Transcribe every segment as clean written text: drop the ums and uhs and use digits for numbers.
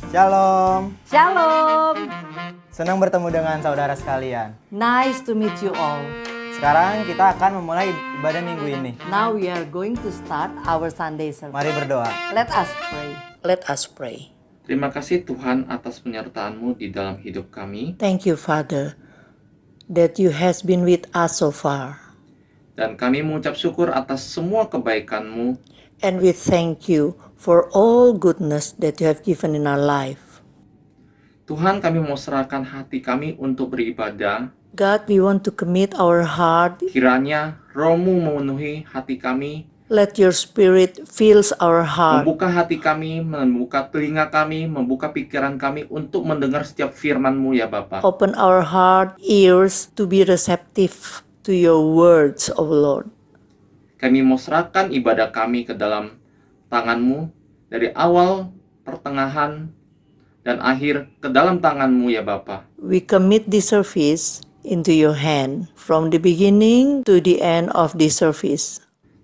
Shalom. Shalom. Senang bertemu dengan saudara sekalian. Nice to meet you all. Sekarang kita akan memulai ibadah minggu ini. Now we are going to start our Sunday service. Mari berdoa. Let us pray. Let us pray. Terima kasih Tuhan atas penyertaan-Mu di dalam hidup kami. Thank you, Father, that you has been with us so far. Dan kami mengucap syukur atas semua kebaikan-Mu. And we thank you for all goodness that you have given in our life. Tuhan, kami mau serahkan hati kami untuk beribadah. God, we want to commit our heart. Kiranya Roh-Mu memenuhi hati kami, Let your spirit fills our heart. membuka hati kami, membuka telinga kami, membuka pikiran kami untuk mendengar setiap firman-Mu ya Bapa. Open our heart, ears to be receptive to your words, O Lord. Kami mau serahkan ibadah kami ke dalam tangan-Mu, dari awal, pertengahan, dan akhir ke dalam tangan-Mu ya Bapa. We commit this service into your hand from the beginning to the end of this service.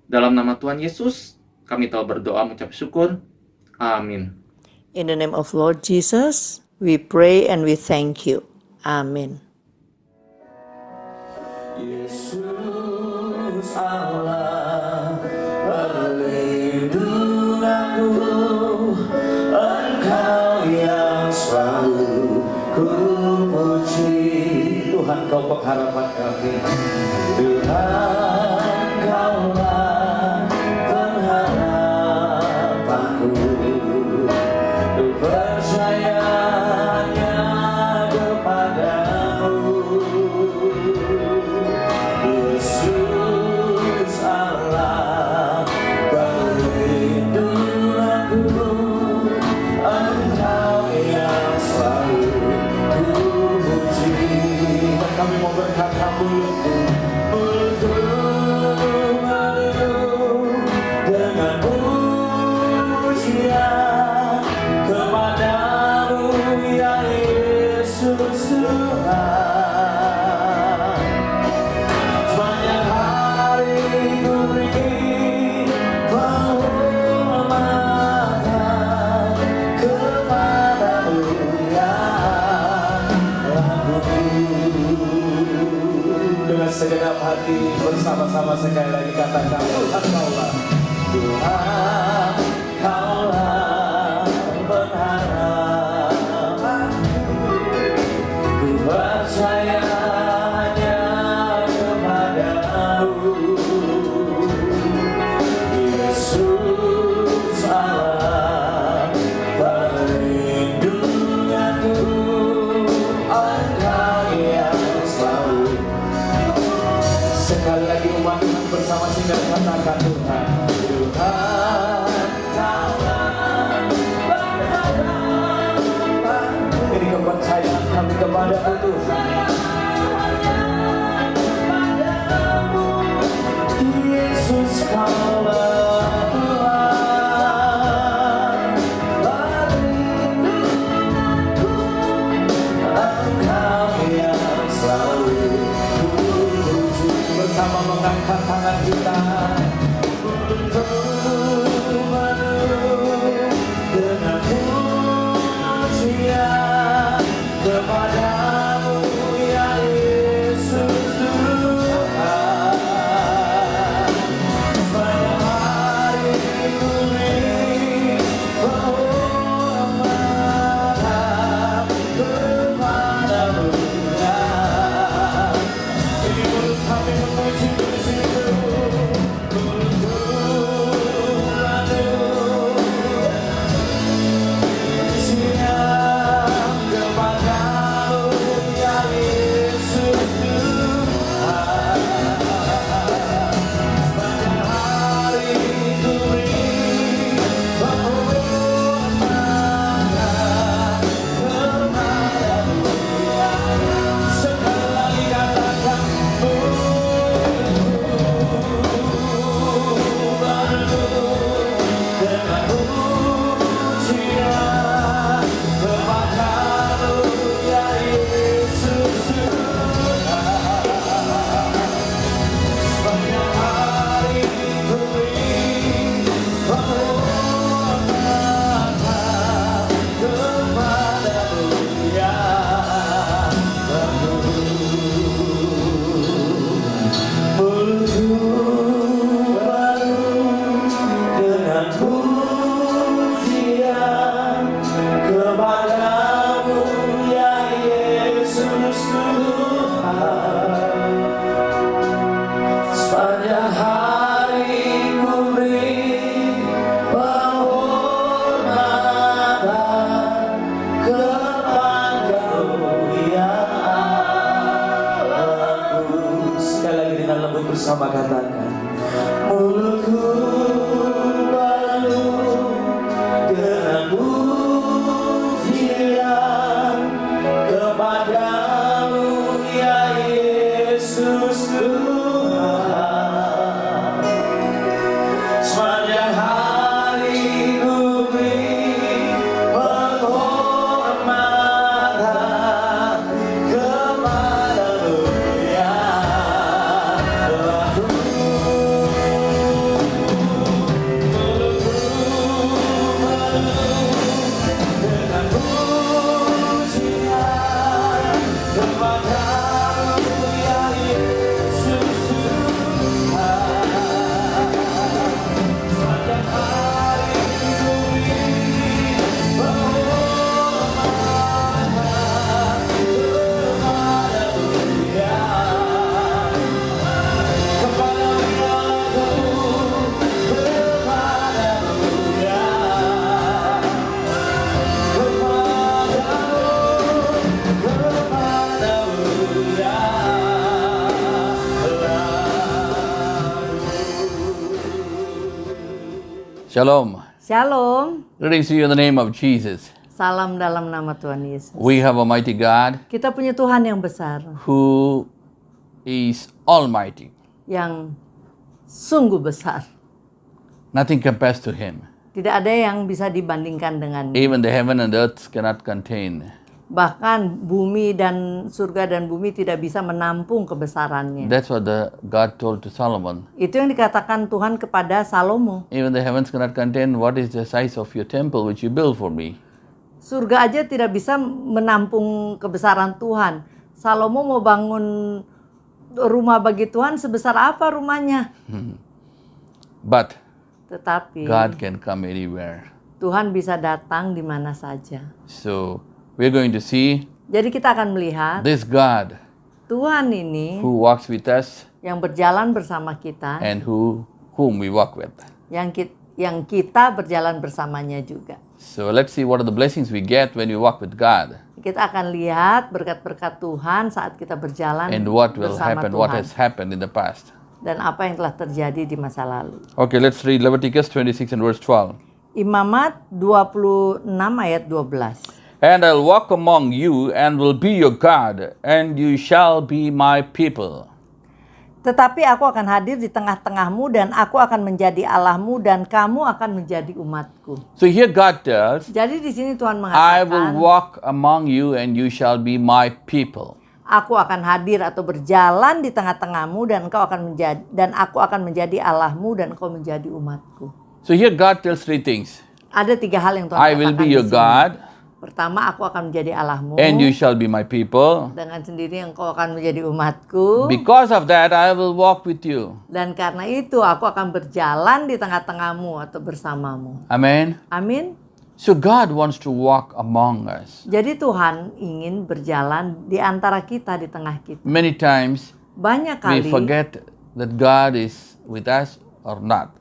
Dalam nama Tuhan Yesus, kami telah berdoa mengucap syukur. Amin. In the name of Lord Jesus, we pray and we thank you. Amin. Yesus Allah, pelindung aku, Engkau yang selalu ku puji. Tuhan, Kau pengharapan kami. Tuhan, Kaulah pengharapanku. Ku percaya hanya kepadamu. Yesus Allah, pelindung aku, Engkau yang selalu ku puji. Dan kami mau berkata mulutku mengadu dengan pujian kepadamu ya Yesus Tuhan. Sepanjang hari ku beri penghormatan kepadamu ya Rabbku. Dengan segenap hati bersama-sama sekali lagi katakan Tuhan Kaulah, Tuhan Kaulah pengharapanku. Ku percaya hanya kepadamu. Yesus Allah, pelindung aku, Engkau yang selalu. Sekali lagi umat Tuhan bersama singkat katakan Tuhan, Tuhan Kaulah pengharapanku. Ini kepercayaan kami kepadamu Tuhan. Yesus Kaulah Tuhan, pelindungku, Engkau yang selalu ku puji. Bersama mengangkat tangan kita untuk menuju dengan pujian kepadamu ya Yesus Tuhan. Sepanjang hari ku beri penghormatan kepadamu ya. Ini mulut kami memuji dengan pujian kepadamu ya Yesus Tuhan. Sepanjang hari ku beri penghormatan kepadamu ya. Kepadamu ya Tuhan, kepadamu ya. Shalom. Shalom. Greetings to you in the name of Jesus. Salam dalam nama Tuhan Yesus. We have a mighty God Kita punya Tuhan yang besar, who is almighty. yang sungguh besar. Nothing compares to him. Tidak ada yang bisa dibandingkan dengannya. Even the heaven and earth cannot contain. Bahkan bumi dan surga dan bumi tidak bisa menampung kebesarannya. That's what the God told to Solomon. Itu yang dikatakan Tuhan kepada Salomo. Even the heavens cannot contain what is the size of your temple which you build for me. Surga aja tidak bisa menampung kebesaran Tuhan. Salomo mau bangun rumah bagi Tuhan, sebesar apa rumahnya? But Tetapi God can come anywhere. Tuhan bisa datang di mana saja. So we're going to see Jadi kita akan melihat this God Tuhan ini who walks with us yang berjalan bersama kita, and whom we walk with. yang kita berjalan bersamanya juga. So let's see what are the blessings we get when we walk with God. Kita akan lihat berkat-berkat Tuhan saat kita berjalan And what will bersama happen, Tuhan. what has happened in the past. Dan apa yang telah terjadi di masa lalu. Okay, let's read Leviticus 26 and verse 12. Imamat 26 ayat 12. And I'll walk among you and will be your God, and you shall be my people. Tetapi aku akan hadir di tengah-tengahmu dan aku akan menjadi Allahmu dan kamu akan menjadi umatku. So here God tells, Jadi di sini Tuhan I will mengatakan, walk among you and you shall be my people. aku akan hadir atau berjalan di tengah-tengahmu dan aku akan menjadi Allahmu dan kau menjadi umatku. So here God tells three things. Ada tiga hal yang Tuhan I will katakan be di your sini. God, Pertama, aku akan menjadi Allahmu. and you shall be my people. Dengan sendiri engkau akan menjadi umatku. Because of that, I will walk with you. Dan karena itu aku akan berjalan di tengah-tengahmu atau bersamamu. Amen. Amin. So God wants to walk among us. Jadi Tuhan ingin berjalan di antara kita, di tengah kita. Many times Banyak we kali forget that God is with us or not.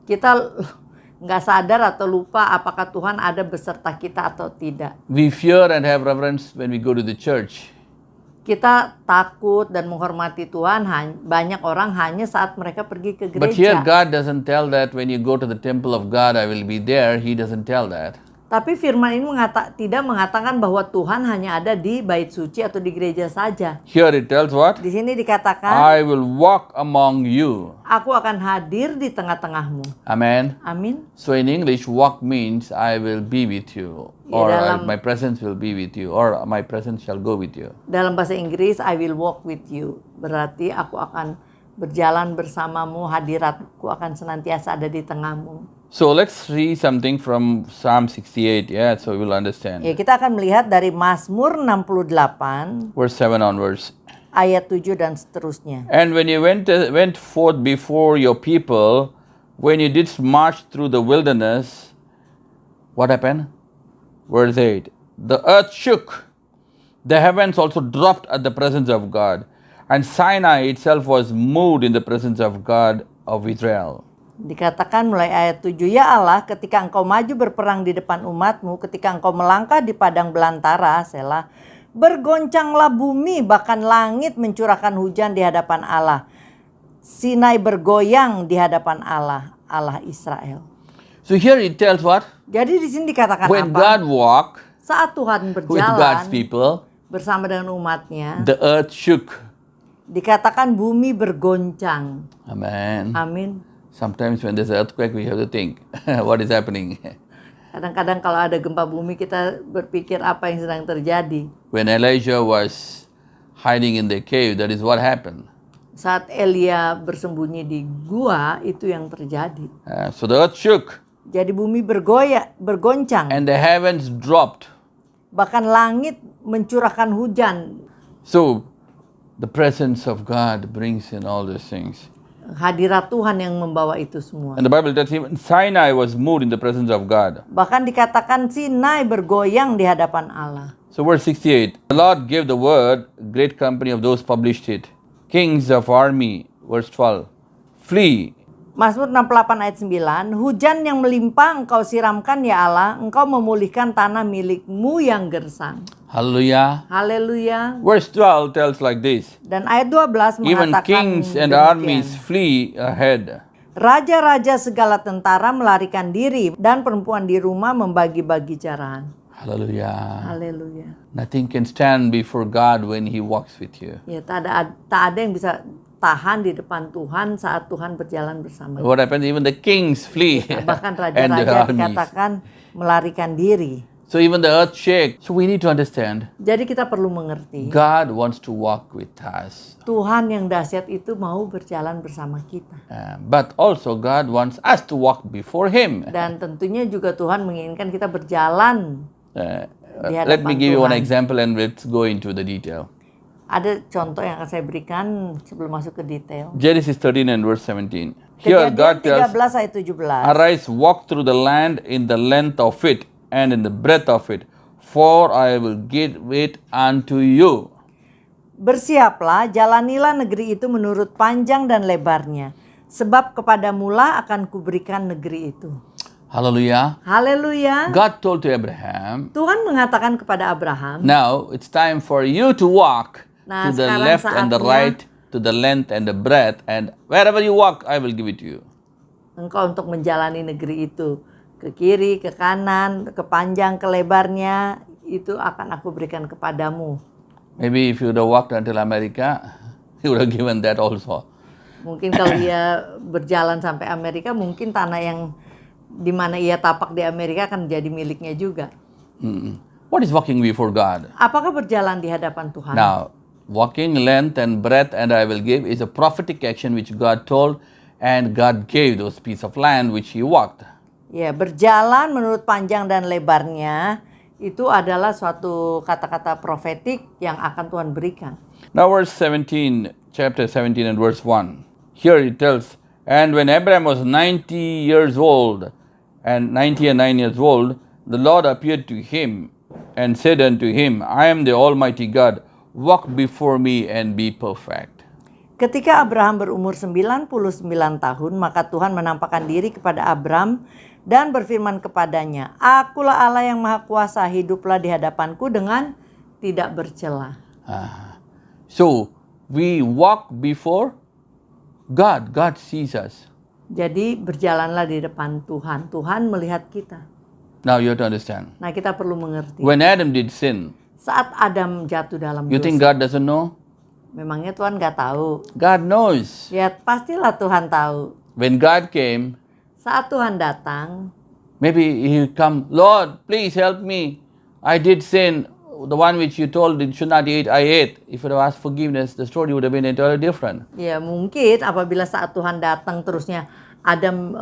kita nggak sadar atau lupa apakah Tuhan ada beserta kita atau tidak. We fear and have reverence when we go to the church. Kita takut dan menghormati Tuhan banyak orang hanya saat mereka pergi ke But here gereja. God doesn't tell that when you go to the temple of God, I will be there. He doesn't tell that. Tapi firman ini tidak mengatakan bahwa Tuhan hanya ada di bait suci atau di gereja saja. Here it tells what? Di sini dikatakan, I will walk among you. aku akan hadir di tengah-tengahmu. Amen. Amin. So in English, walk means I will be with you. Ya, Or dalam- my presence will be with you. Or my presence shall go with you. Dalam bahasa Inggris, I will walk with you. Berarti aku akan berjalan bersamamu, hadiratku akan senantiasa ada di tengahmu. So let's read something from Psalm 68. Yeah, so we'll understand. Ya, kita akan melihat dari Mazmur 68 Verse 7 onwards. ayat 7 dan seterusnya. And when you went forth before your people, when you did march through the wilderness, what happened? Verse 8. The earth shook, the heavens also dropped at the presence of God, and Sinai itself was moved in the presence of God of Israel. Dikatakan mulai ayat 7, ya Allah, ketika engkau maju berperang di depan umatmu, ketika engkau melangkah di padang belantara, Selah, bergoncanglah bumi, bahkan langit mencurahkan hujan di hadapan Allah. Sinai bergoyang di hadapan Allah, Allah Israel. So here it tells what? Jadi di sini dikatakan When apa? God walked Saat Tuhan with berjalan God's people, bersama dengan umatnya, the earth shook. dikatakan bumi bergoncang. Amen. Amin. Sometimes when there's an earthquake, we have to think, what is happening? Kadang-kadang kalau ada gempa bumi kita berpikir apa yang sedang terjadi. When Elijah was hiding in the cave, that is what happened. Saat Elia bersembunyi di gua, itu yang terjadi. So the earth shook. Jadi bumi bergoncang. and the heavens dropped. Bahkan langit mencurahkan hujan. So, the presence of God brings in all these things. Hadirat Tuhan yang membawa itu semua. And the Bible tells even Sinai was moved in the presence of God. Bahkan dikatakan Sinai bergoyang di hadapan Allah. So verse 68, the Lord gave the word, great company of those published it. Kings of army, verse 12, flee. Mazmur 68 ayat 9, hujan yang melimpah engkau siramkan ya Allah, engkau memulihkan tanah milikmu yang gersang. Hallelujah. Haleluya. Verse 12 tells like this, Dan ayat 12 even mengatakan kings and demikian. armies flee ahead. Raja-raja segala tentara melarikan diri dan perempuan di rumah membagi-bagi jarahan. Hallelujah. Haleluya. Nothing can stand before God when He walks with you. Ya, tak ada yang bisa tahan di depan Tuhan saat Tuhan berjalan bersama kita. What happens? Even the kings flee Bahkan and the raja-raja armies. dikatakan melarikan diri. So even the earth shakes. So we need to understand Jadi kita perlu mengerti, God wants to walk with us. Tuhan yang dahsyat itu mau berjalan bersama kita. But also God wants us to walk before Him. Dan tentunya juga Tuhan menginginkan kita berjalan. Di Let me hadapan give you one Tuhan. example and let's go into the detail. Ada contoh yang akan saya berikan sebelum masuk ke detail. Genesis 13 and verse 17. Here God Kejadian tells, 13 ayat 17. arise, walk through the land in the length of it and in the breadth of it, for I will give it unto you. Bersiaplah, jalanilah negeri itu menurut panjang dan lebarnya, sebab kepadamulah akan kuberikan negeri itu. Hallelujah. Haleluya. God told to Abraham, Tuhan mengatakan kepada Abraham, now it's time for you to walk Nah, to the sekarang left and the saatnya- right, to the length and the breadth, and wherever you walk, I will give it to you. engkau untuk menjalani negeri itu, ke kiri, ke kanan, ke panjang, ke lebarnya, itu akan aku berikan kepadamu. Maybe if you would have walked until America, he would have given that also. Mungkin kalau dia berjalan sampai Amerika, mungkin tanah yang di mana ia tapak di Amerika akan jadi miliknya juga. What is walking before God? Apakah berjalan di hadapan Tuhan? Now, walking length and breadth and I will give is a prophetic action which God told, and God gave those piece of land which he walked. Ya, berjalan menurut panjang dan lebarnya itu adalah suatu kata-kata profetik yang akan Tuhan berikan. Now verse 17, chapter 17 and verse 1. Here it tells, and when Abraham was 90 years old, and 99 years old, the Lord appeared to him and said unto him, I am the Almighty God, walk before me and be perfect. Ketika Abraham berumur 99 tahun, maka Tuhan menampakkan diri kepada Abraham dan berfirman kepadanya, Akulah Allah yang Maha Kuasa, hiduplah di hadapanku dengan tidak bercela. So, we walk before God. God sees us. Jadi berjalanlah di depan Tuhan. Tuhan melihat kita. Now you have to understand. Nah, kita perlu mengerti. When Adam did sin, Saat Adam jatuh dalam you think dosa, God doesn't know? memangnya Tuhan nggak tahu? God knows. Ya pastilah Tuhan tahu. When God came, Saat Tuhan datang, maybe he come, Lord, please help me. I did sin. The one which you told it should not eat, I ate. If you had asked forgiveness, the story would have been entirely different. ya mungkin apabila saat Tuhan datang terusnya Adam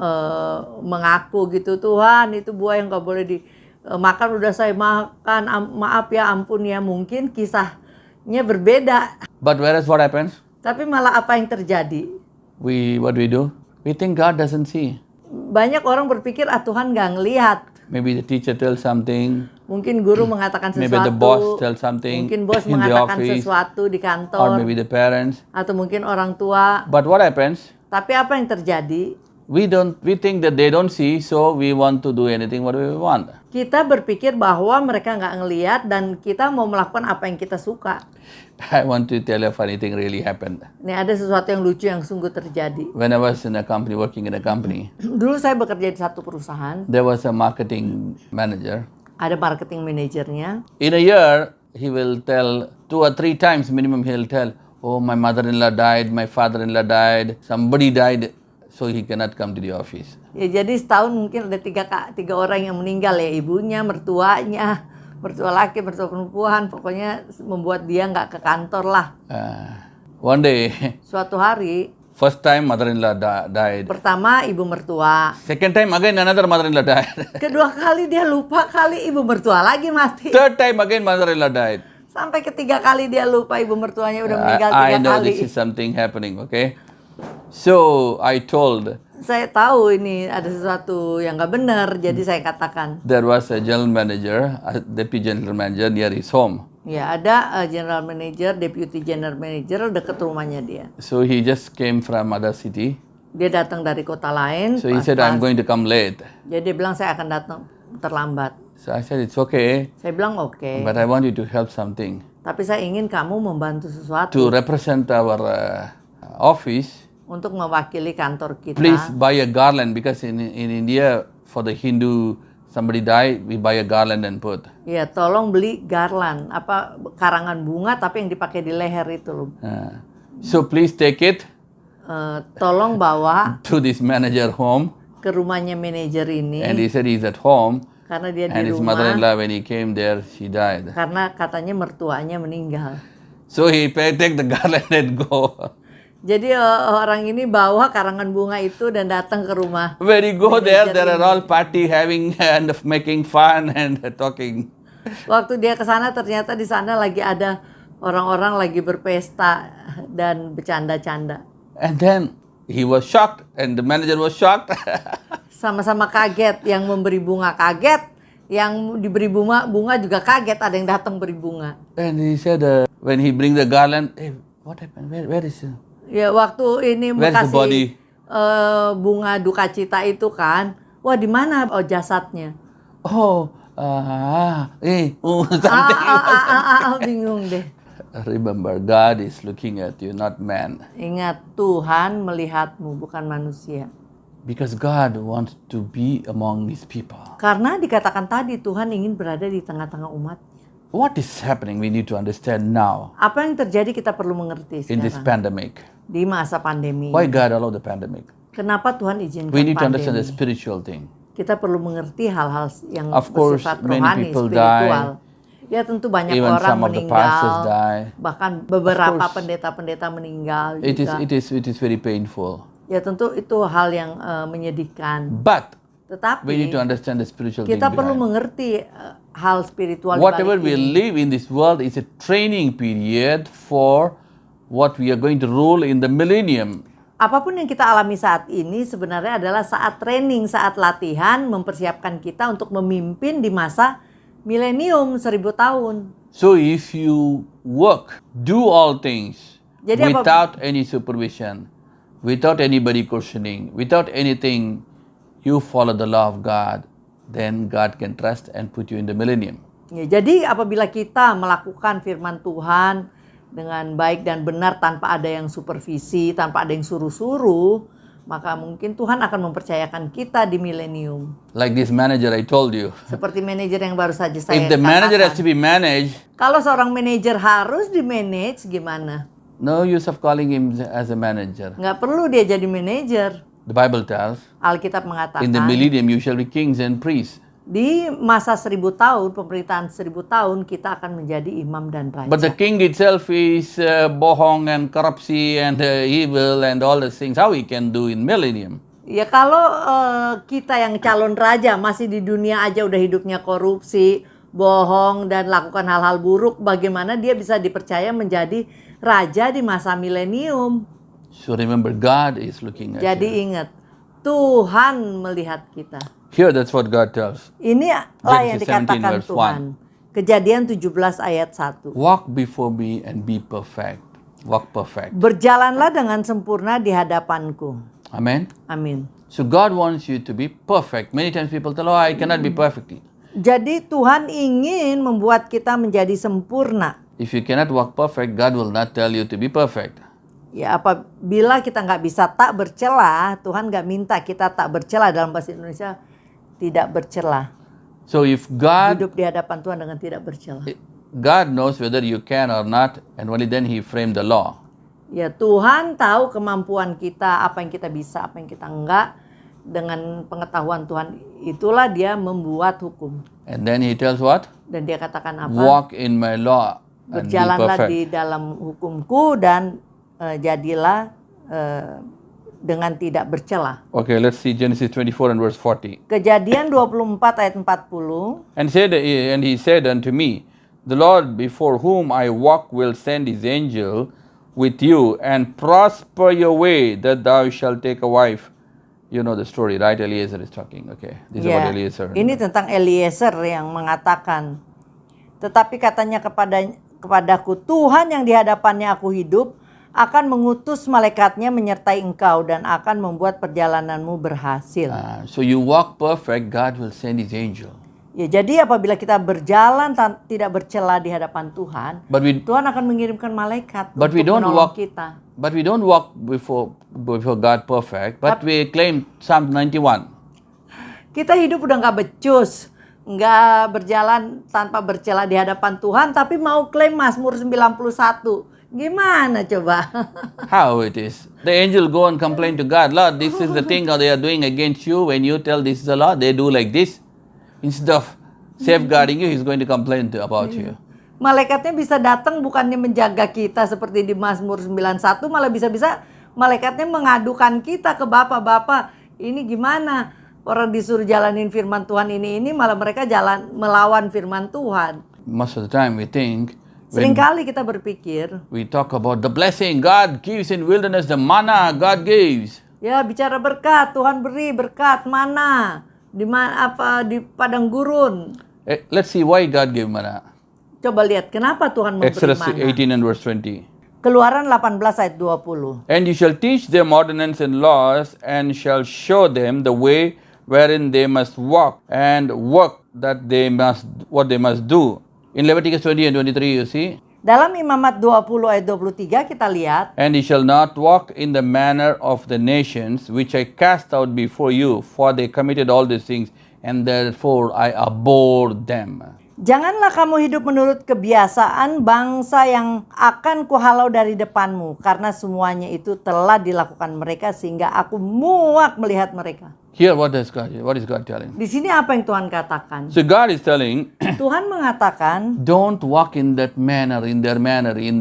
mengaku gitu, Tuhan itu buah yang nggak boleh dimakan, udah saya makan, maaf ya, ampun ya, mungkin kisahnya berbeda. But whereas what happens? Tapi malah apa yang terjadi? What we do? We think God doesn't see. Banyak orang berpikir Tuhan nggak ngelihat. Maybe the teacher tells something, Mungkin guru mengatakan sesuatu. maybe the boss tells something Mungkin bos in the mengatakan office, sesuatu di or kantor. maybe the parents. Atau mungkin orang tua. But what happens? Tapi apa yang terjadi? We think that they don't see, so we want to do anything what we want. Kita berpikir bahwa mereka nggak ngelihat dan kita mau melakukan apa yang kita suka. I want to tell you a funny thing really happened. Ini ada sesuatu yang lucu yang sungguh terjadi. When I was in a company, working in a company, Dulu saya bekerja di satu perusahaan, there was a marketing manager. ada marketing manajernya. In a year, he will tell 2 or 3 times minimum, he'll tell, oh, my mother-in-law died, my father-in-law died, somebody died, so he cannot come to the office. Ya jadi setahun mungkin ada tiga orang yang meninggal ya, ibunya, mertuanya, mertua laki, mertua perempuan, pokoknya membuat dia nggak ke kantor lah. One day, Suatu hari First time mother-in-law died. Pertama ibu mertua. Second time again another mother-in-law died. Kedua kali dia lupa, kali ibu mertua lagi mati. Third time again mother-in-law died. Sampai ketiga kali dia lupa ibu mertuanya udah meninggal I 3 know kali. this is something happening, okay? So I told Saya tahu ini ada sesuatu yang nggak benar, jadi saya katakan. there was a general manager, a deputy general manager near his home. Ya ada general manager, deputy general manager dekat rumahnya dia. So he just came from other city. Dia datang dari kota lain. So he said, I'm going to come late. Jadi dia bilang saya akan datang terlambat. So I said, it's okay, Saya bilang oke, but I want you to help something. tapi saya ingin kamu membantu sesuatu To represent our office, untuk mewakili kantor kita. please buy a garland, because in India, for the Hindu, somebody die, we buy a garland and put. Ya, tolong beli garland, apa karangan bunga tapi yang dipakai di leher itu loh. So please take it Tolong bawa to this manager home. ke rumahnya manajer ini And he said he's at home. karena dia And di his rumah. mother-in-law, when he came there, she died. Karena katanya mertuanya meninggal. So he take the garland and go. Jadi orang ini bawa karangan bunga itu dan datang ke rumah. When he go there are all party having and making fun and talking. Waktu dia ke sana ternyata di sana lagi ada orang-orang lagi berpesta dan bercanda-canda. And then he was shocked and the manager was shocked. Sama-sama kaget, yang memberi bunga kaget, yang diberi bunga juga kaget, ada yang datang beri bunga. And he said, when he bring the garland, hey, what happened? Where is it? Ya waktu ini Where's the body? Bunga duka cita itu kan, wah di mana jasadnya? Something. Bingung deh. Remember, God is looking at you, not man. Ingat, Tuhan melihatmu, bukan manusia. Because God wants to be among His people. Karena dikatakan tadi Tuhan ingin berada di tengah-tengah umat. What is happening? We need to understand now Apa yang terjadi kita perlu mengerti in this sekarang pandemic. di masa pandemi. Why God allowed the pandemic? Kenapa Tuhan izinkan We need to understand the pandemi? spiritual thing. Kita perlu mengerti hal-hal yang Of course, bersifat many rohani, people spiritual. Ya tentu banyak Even orang some of the meninggal, pastors die. bahkan beberapa course. pendeta-pendeta meninggal It juga. is very painful. Ya tentu itu hal yang menyedihkan. But Tetapi we need to understand the spiritual thing kita perlu behind. mengerti hal spiritual di Whatever balik we ini. live in this world is a training period for what we are going to rule in the millennium. Apapun yang kita alami saat ini sebenarnya adalah saat training, saat latihan mempersiapkan kita untuk memimpin di masa milenium 1000 tahun. So if you work, do all things Jadi apa- without any supervision, without anybody questioning, without anything, you follow the law of God, then God can trust and put you in the millennium. Ya, jadi apabila kita melakukan firman Tuhan dengan baik dan benar tanpa ada yang supervisi, tanpa ada yang suruh-suruh, maka mungkin Tuhan akan mempercayakan kita di milenium. Like this manager I told you. Seperti manajer yang baru saja saya If the manager has katakan. to be managed, Kalau seorang manajer harus di-manage gimana? no use of calling him as a manager. Nggak perlu dia jadi manajer. The Bible tells, Alkitab mengatakan in the millennium you shall be kings and priests. di masa 1000 tahun, pemerintahan 1000 tahun kita akan menjadi imam dan raja. But the king itself is bohong and corruption and evil and all those things. How he can do in millennium? Ya kalau kita yang calon raja masih di dunia aja udah hidupnya korupsi, bohong dan lakukan hal-hal buruk, bagaimana dia bisa dipercaya menjadi raja di masa milenium? So remember, God is looking at you. Jadi ingat, Tuhan melihat kita. Here, that's what God tells. Inilah yang Genesis 17 dikatakan verse Tuhan. Kejadian 17 ayat 1. Walk before me and be perfect. Walk perfect. Berjalanlah dengan sempurna di hadapanku. Amen. Amin. So God wants you to be perfect. Many times people tell, oh, I cannot be perfect. Jadi Tuhan ingin membuat kita menjadi sempurna. If you cannot walk perfect, God will not tell you to be perfect. Ya apabila kita nggak bisa tak bercela, Tuhan nggak minta kita tak bercela. Dalam bahasa Indonesia tidak bercela. So if God Hidup di hadapan Tuhan dengan tidak bercela. God knows whether you can or not, and only then He framed the law. Ya Tuhan tahu kemampuan kita, apa yang kita bisa, apa yang kita enggak. Dengan pengetahuan Tuhan itulah dia membuat hukum. And then He tells what? Dan dia katakan apa? Walk in my law and be Berjalanlah perfect. di dalam hukumku dan jadilah dengan tidak bercela. Okay, let's see Genesis 24 and verse 40. Kejadian 24 ayat 40. And he said unto me, The Lord before whom I walk will send his angel with you and prosper your way, that thou shalt take a wife. You know the story, right? Eliezer is talking. Okay, this is Ya, about Eliezer. ini tentang Eliezer yang mengatakan, tetapi katanya kepadaku, Tuhan yang di hadapannya aku hidup akan mengutus malaikatnya menyertai engkau dan akan membuat perjalananmu berhasil. So you walk perfect, God will send his angel. Ya, jadi apabila kita berjalan tidak bercela di hadapan Tuhan, Tuhan akan mengirimkan malaikat untuk menolong kita. But we don't walk before God perfect, but we claim Psalm 91. Kita hidup udah nggak becus, nggak berjalan tanpa bercela di hadapan Tuhan, tapi mau klaim Mazmur 91. Gimana coba? How it is? The angel go and complain to God, Lord, this is the thing they are doing against you. When you tell this is the law, they do like this. Instead of safeguarding you, he's going to complain about you. Malaikatnya bisa datang bukannya menjaga kita seperti di Mazmur 91, malah bisa-bisa malaikatnya mengadukan kita ke bapak-bapak. Ini gimana? Orang disuruh jalanin firman Tuhan ini malah mereka jalan melawan firman Tuhan. Most of the time we think, seringkali kita berpikir, we talk about the blessing God gives in wilderness, the manna God gives. Ya, bicara berkat, Tuhan beri berkat mana? Di padang gurun. Let's see why God gave manna. Coba lihat kenapa Tuhan memberi Exodus mana. 18 and verse 20. Keluaran 18 ayat 20. And you shall teach them ordinance and laws, and shall show them the way wherein they must walk, and work what they must do. In Leviticus 20 and 23 you see. Dalam Imamat 20 ayat 23 kita lihat. And ye shall not walk in the manner of the nations which I cast out before you, for they committed all these things, and therefore I abhorred them. Janganlah kamu hidup menurut kebiasaan bangsa yang akan kuhalau dari depanmu, karena semuanya itu telah dilakukan mereka sehingga aku muak melihat mereka. Here what is God telling? Di sini apa yang Tuhan katakan? So God is telling, Tuhan mengatakan, don't walk in that manner, in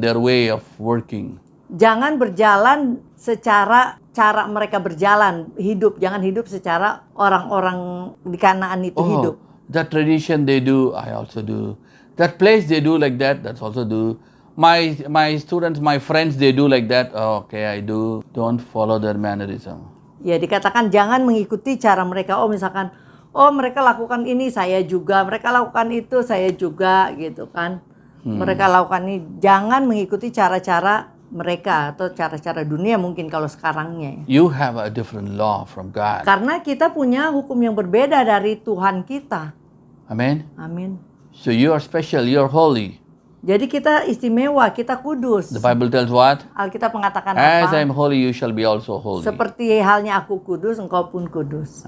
their way of working. Jangan berjalan secara cara mereka berjalan hidup, jangan hidup secara orang-orang di Kanaan itu hidup. That tradition they do, I also do. That place they do like that, that's also do. My students, my friends, they do like that. Oh, okay, I do. Don't follow their mannerism. Ya, dikatakan jangan mengikuti cara mereka. Oh, misalkan, mereka lakukan ini, saya juga. Mereka lakukan itu, saya juga, gitu kan. Mereka lakukan ini. Jangan mengikuti cara-cara mereka atau cara-cara dunia mungkin kalau sekarangnya. You have a different law from God. Karena kita punya hukum yang berbeda dari Tuhan kita. Amen. Amin. So you are special, you are holy. Jadi kita istimewa, kita kudus. The Bible tells what? Alkitab mengatakan As apa? I am holy, you shall be also holy. Seperti halnya aku kudus, engkau pun kudus.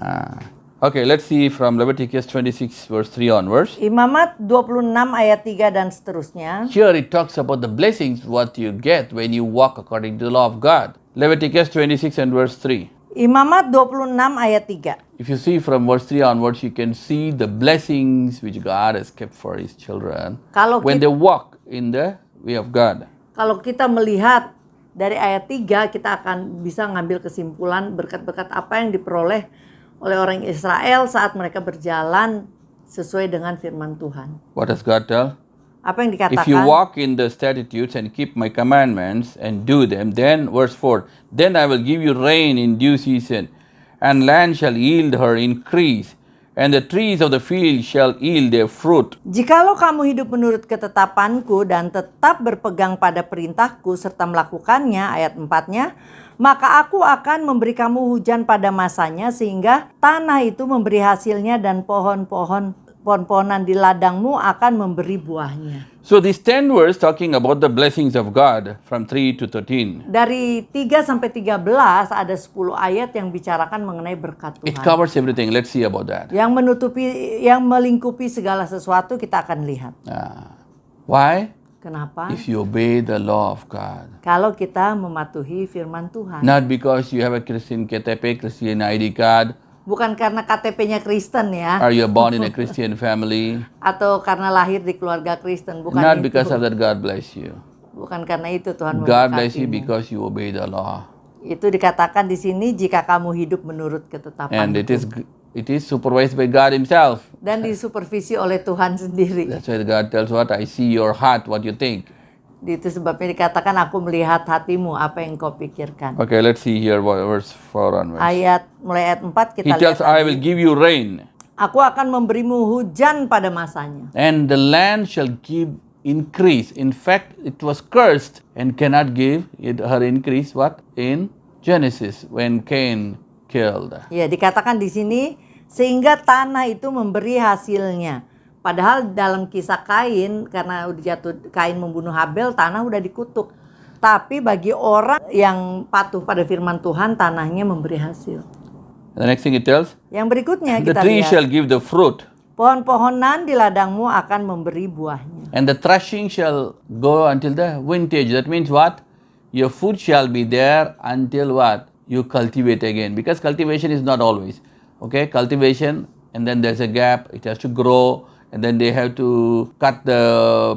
Okay, let's see from Leviticus 26 verse 3 onwards. Imamat 26 ayat 3 dan seterusnya. Here it talks about the blessings what you get when you walk according to the law of God. Leviticus 26 and verse 3. Imamat 26 ayat 3. If you see from verse 3 onwards, you can see the blessings which God has kept for His children when they walk in the way of God. Kalau kita melihat dari ayat 3, kita akan bisa ngambil kesimpulan berkat-berkat apa yang diperoleh oleh orang Israel saat mereka berjalan sesuai dengan firman Tuhan. What does God tell? Apa yang dikatakan? If you walk in the statutes and keep my commandments and do them, then, verse 4, then I will give you rain in due season, and land shall yield her increase, and the trees of the field shall yield their fruit. Jikalau kamu hidup menurut ketetapanku dan tetap berpegang pada perintahku serta melakukannya, ayat 4-nya, maka aku akan memberi kamu hujan pada masanya sehingga tanah itu memberi hasilnya dan pohon-pohonan di ladangmu akan memberi buahnya. So these 10 verses talking about the blessings of God from 3 to 13. Dari 3 sampai 13 ada 10 ayat yang bicarakan mengenai berkat Tuhan. It covers everything. Let's see about that. Yang melingkupi segala sesuatu kita akan lihat. Why? Kenapa? If you obey the law of God. Kalau kita mematuhi firman Tuhan. Not because you have a Christian KTP, Christian ID card. Bukan karena KTP-nya Kristen ya. Are you born in a Christian family? Atau karena lahir di keluarga Kristen. Bukan Not itu. because of that God bless you. Bukan karena itu Tuhan God memberkatimu. bless you because you obey the law. Itu dikatakan di sini jika kamu hidup menurut ketetapan And hukum. it is supervised by God Himself. Dan disupervisi oleh Tuhan sendiri. That's why God tells what? I see your heart, what you think. Itu sebabnya dikatakan aku melihat hatimu, apa yang kau pikirkan. Okay, let's see here verse 4 onwards. Mulai ayat 4 He kita tells, lihat I tadi. will give you rain, Aku akan memberimu hujan pada masanya. and the land shall give increase. In fact, it was cursed and cannot give her increase. What? In Genesis, when Cain killed. Ya, dikatakan di sini sehingga tanah itu memberi hasilnya. Padahal dalam kisah Kain, karena udah jatuh Kain membunuh Habel, tanah udah dikutuk. Tapi bagi orang yang patuh pada firman Tuhan, tanahnya memberi hasil. The next thing it tells, Yang berikutnya the kita tree lihat, shall give the fruit, pohon-pohonan di ladangmu akan memberi buahnya. and the threshing shall go until the vintage. That means what? Your food shall be there until what? You cultivate again. Because cultivation is not always. Okay, cultivation, and then there's a gap, it has to grow, and then they have to cut the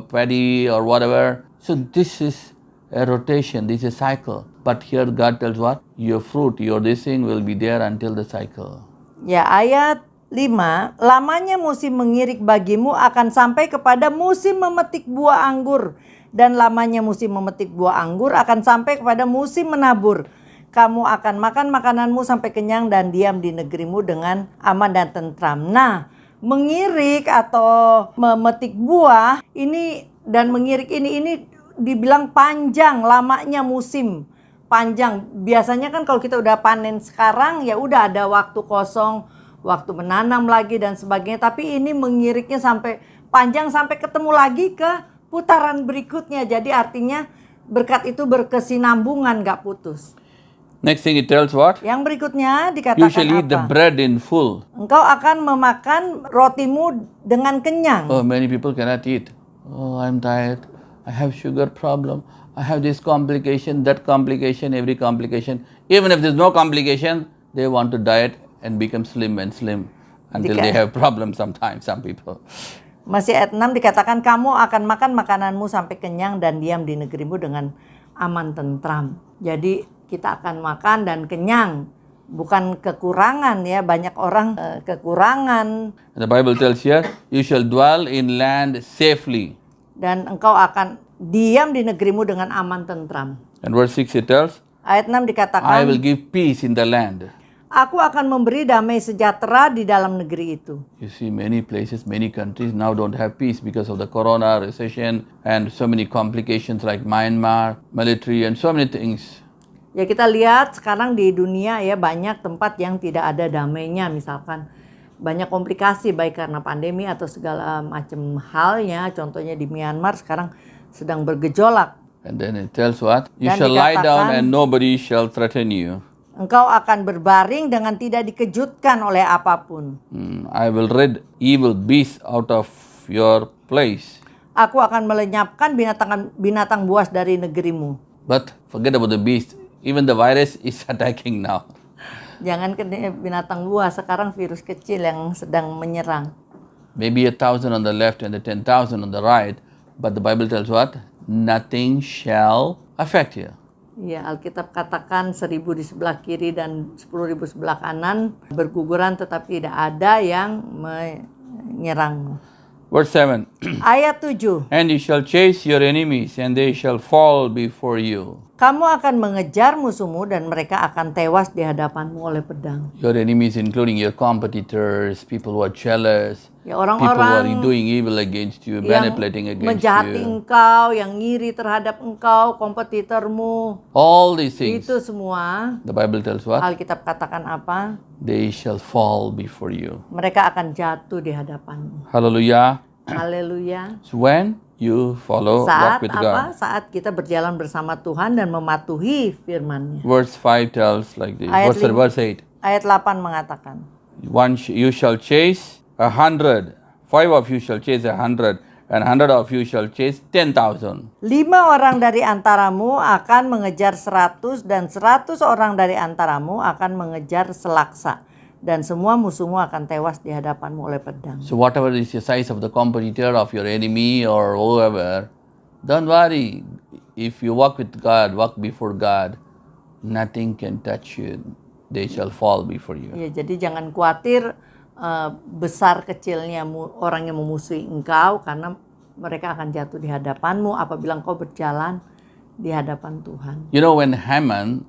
paddy or whatever. So this is a rotation, this is a cycle. But here God tells what? Your fruit, your this thing will be there until the cycle. Ya, ayat 5, lamanya musim mengirik bagimu akan sampai kepada musim memetik buah anggur. Dan lamanya musim memetik buah anggur akan sampai kepada musim menabur. Kamu akan makan makananmu sampai kenyang dan diam di negerimu dengan aman dan tentram. Nah, mengirik atau memetik buah ini dan mengirik ini dibilang panjang, lamanya musim panjang. Biasanya kan kalau kita udah panen sekarang ya udah ada waktu kosong, waktu menanam lagi dan sebagainya. Tapi ini mengiriknya sampai panjang sampai ketemu lagi ke putaran berikutnya. Jadi artinya berkat itu berkesinambungan, gak putus. Next thing it tells what? Yang berikutnya You dikatakan shall eat the apa? bread in full. Engkau akan memakan rotimu dengan kenyang. Oh, many people cannot eat. Oh, I'm tired. I have sugar problem. I have this complication, that complication, every complication. Even if there's no complication, they want to diet and become slim and slim until they have problems sometimes, some people. Masih ayat 6 dikatakan kamu akan makan makananmu sampai kenyang dan diam di negerimu dengan aman tentram. Jadi kita akan makan dan kenyang, bukan kekurangan ya. Banyak orang kekurangan. The Bible tells here, you shall dwell in land safely. Dan engkau akan diam di negerimu dengan aman tentram. And verse 6 it tells, Ayat 6 I dikatakan, will give peace in the land. aku akan memberi damai sejahtera di dalam negeri itu. You see, many places, many countries now don't have peace because of the corona, recession, and so many complications like Myanmar, military, and so many things. Ya kita lihat sekarang di dunia ya banyak tempat yang tidak ada damainya, misalkan banyak komplikasi baik karena pandemi atau segala macam halnya. Contohnya di Myanmar sekarang sedang bergejolak. And then it tells what? You Dan shall lie down dikatakan, and nobody shall threaten you. Engkau akan berbaring dengan tidak dikejutkan oleh apapun. I will rid evil beasts out of your place. Aku akan melenyapkan binatang buas dari negerimu. But forget about the beast. Even the virus is attacking now. Jangan ke binatang buas, sekarang virus kecil yang sedang menyerang. Maybe 1,000 on the left and the 10,000 on the right. But the Bible tells what? Nothing shall affect you. Ya, Alkitab katakan 1.000 di sebelah kiri dan 10.000 sebelah kanan berguguran tetapi tidak ada yang menyerangmu. Verse 7. Ayat 7. And you shall chase your enemies and they shall fall before you. Kamu akan mengejar musuhmu dan mereka akan tewas di hadapanmu oleh pedang. Your enemies including your competitors, people who are jealous, Ya, people who are orang-orang doing evil against you, yang manipulating against menjahati you. engkau, yang ngiri terhadap engkau, kompetitormu. All these things, Itu semua the Bible tells what? Alkitab katakan apa? They shall fall before you. Mereka akan jatuh di hadapanmu. Hallelujah. Haleluya. So when you follow, Saat walk with apa? God. Saat kita berjalan bersama Tuhan dan mematuhi firman-Nya. Verse 5 tells like this. Ayat Verse 8. Ayat 8 mengatakan, You shall chase 100. 5 of you shall chase 100. And 100 of you shall chase 10,000. 5 orang dari antaramu akan mengejar 100 dan 100 orang dari antaramu akan mengejar selaksa. Dan semua musuhmu akan tewas di hadapanmu oleh pedang. So whatever is the size of the competitor, of your enemy or whoever, don't worry. If you walk with God, walk before God, nothing can touch you. They shall fall before you. Ya, jadi jangan khawatir besar kecilnya orang yang memusuhi engkau, karena mereka akan jatuh di hadapanmu apabila engkau berjalan di hadapan Tuhan. You know, when Haman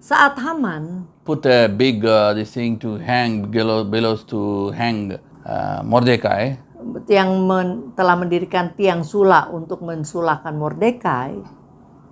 Saat Haman put a big this thing to hang, bellows to hang Mordecai, yang telah mendirikan tiang sula untuk mensulahkan Mordekai,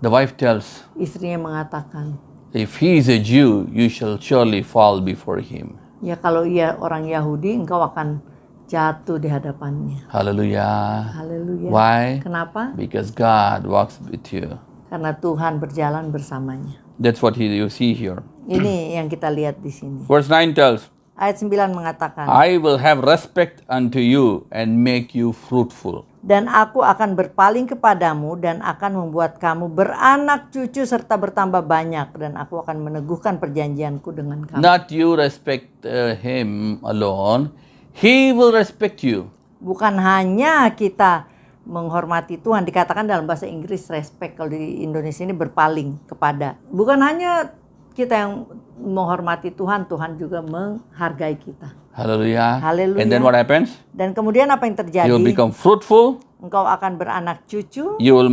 the wife tells, istrinya mengatakan, if he is a Jew, you shall surely fall before him. ya kalau ia orang Yahudi, engkau akan jatuh di hadapannya. Hallelujah. Haleluya. Why? Kenapa? Because God walks with you. Karena Tuhan berjalan bersamanya. That's what you see here. Ini yang kita lihat di sini. Verse 9 tells, Ayat 9 mengatakan, I will have respect unto you and make you fruitful. dan aku akan berpaling kepadamu dan akan membuat kamu beranak cucu serta bertambah banyak, dan aku akan meneguhkan perjanjianku dengan kamu. Not you respect him alone, he will respect you. Bukan hanya kita menghormati Tuhan, dikatakan dalam bahasa Inggris respect, kalau di Indonesia ini berpaling kepada. Bukan hanya kita yang menghormati Tuhan, Tuhan juga menghargai kita. Hallelujah. Hallelujah. And then what happens? Dan kemudian apa yang terjadi? You will become fruitful, Engkau akan beranak cucu he will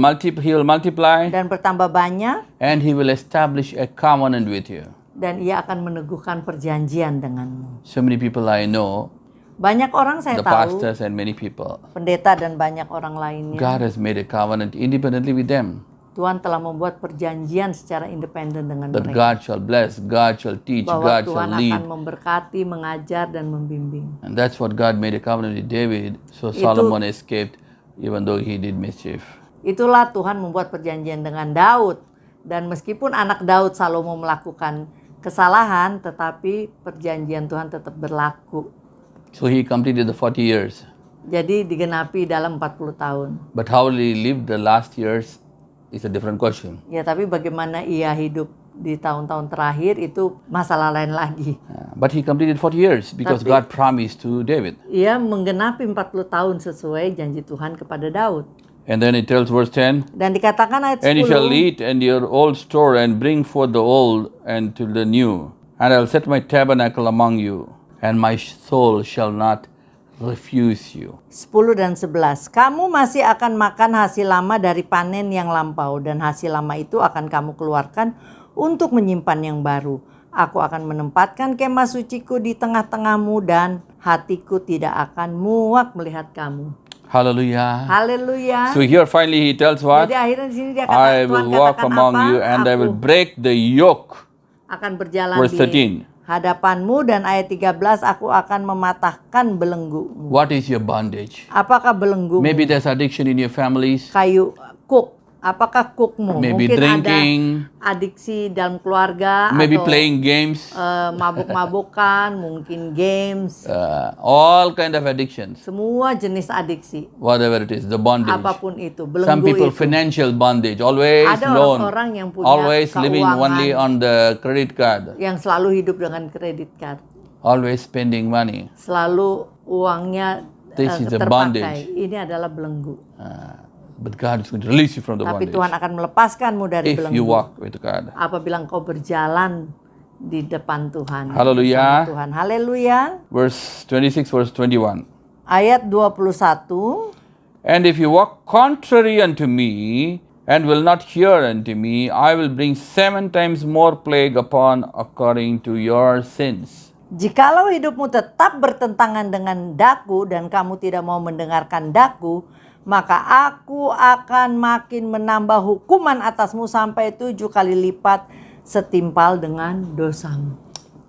multiply, dan bertambah banyak, and he will establish a covenant with you. dan ia akan meneguhkan perjanjian denganmu. So many people I know, Banyak orang saya the tahu, pastors and many people, pendeta dan banyak orang lainnya, God has made a covenant independently with them. Tuhan telah membuat perjanjian secara independen dengan That mereka. God shall bless, God shall teach, Bahwa God Tuhan shall lead. akan memberkati, mengajar, dan membimbing. And that's what God made a covenant with David, so Solomon escaped even though he did mischief. Itulah Tuhan membuat perjanjian dengan Daud. Dan meskipun anak Daud Salomo melakukan kesalahan, tetapi perjanjian Tuhan tetap berlaku. So he completed the 40 years. Jadi digenapi dalam 40 tahun. But how he lived the last years is a different question. Ya, tapi bagaimana ia hidup di tahun-tahun terakhir itu masalah lain lagi. But he completed 40 years because Tapi- God promised to David. Ia menggenapi 40 tahun sesuai janji Tuhan kepada Daud. And then it tells verse 10, Dan dikatakan ayat and you shall 10, eat and your old store and bring forth the old and to the new. And I'll set my tabernacle among you, and my soul shall not refuse you. 10 dan 11. Kamu masih akan makan hasil lama dari panen yang lampau, dan hasil lama itu akan kamu keluarkan untuk menyimpan yang baru. Aku akan menempatkan kemah suciku di tengah-tengahmu, dan hatiku tidak akan muak melihat kamu. Hallelujah. Haleluya. So here finally he tells what? Jadi akhirnya di sini dia kata, I Tuhan will walk katakan among apa? you and I will Aku break the yoke. akan berjalan Verse di 13. hadapanmu, dan ayat 13, aku akan mematahkan belenggumu. What is your bondage? Apakah belenggumu? Maybe there's addiction in your families. Kayu kuk. Apakah kukmu? Maybe Mungkin drinking. ada adiksi dalam keluarga, Maybe atau playing games. mabuk-mabukan, mungkin games, All kind of addictions. semua jenis adiksi, Whatever it is, the bondage. apapun itu, Some belenggu people itu. financial bondage, always Ada loan, orang-orang yang punya always living keuangan only on the credit card, yang selalu hidup dengan kredit card, always spending money. selalu uangnya This is the terpakai. bondage. Ini adalah belenggu. But God is going to release you from the Tapi bondage Tuhan akan melepaskanmu dari if belenggu you walk with God. apabila engkau berjalan di depan Tuhan. Haleluya. bersama Tuhan. Haleluya. Verse 26, verse 21. Ayat 21. And if you walk contrary unto me, and will not hear unto me, I will bring 7 times more plague upon according to your sins. Jikalau hidupmu tetap bertentangan dengan daku dan kamu tidak mau mendengarkan daku, maka aku akan makin menambah hukuman atasmu sampai 7 kali lipat setimpal dengan dosamu.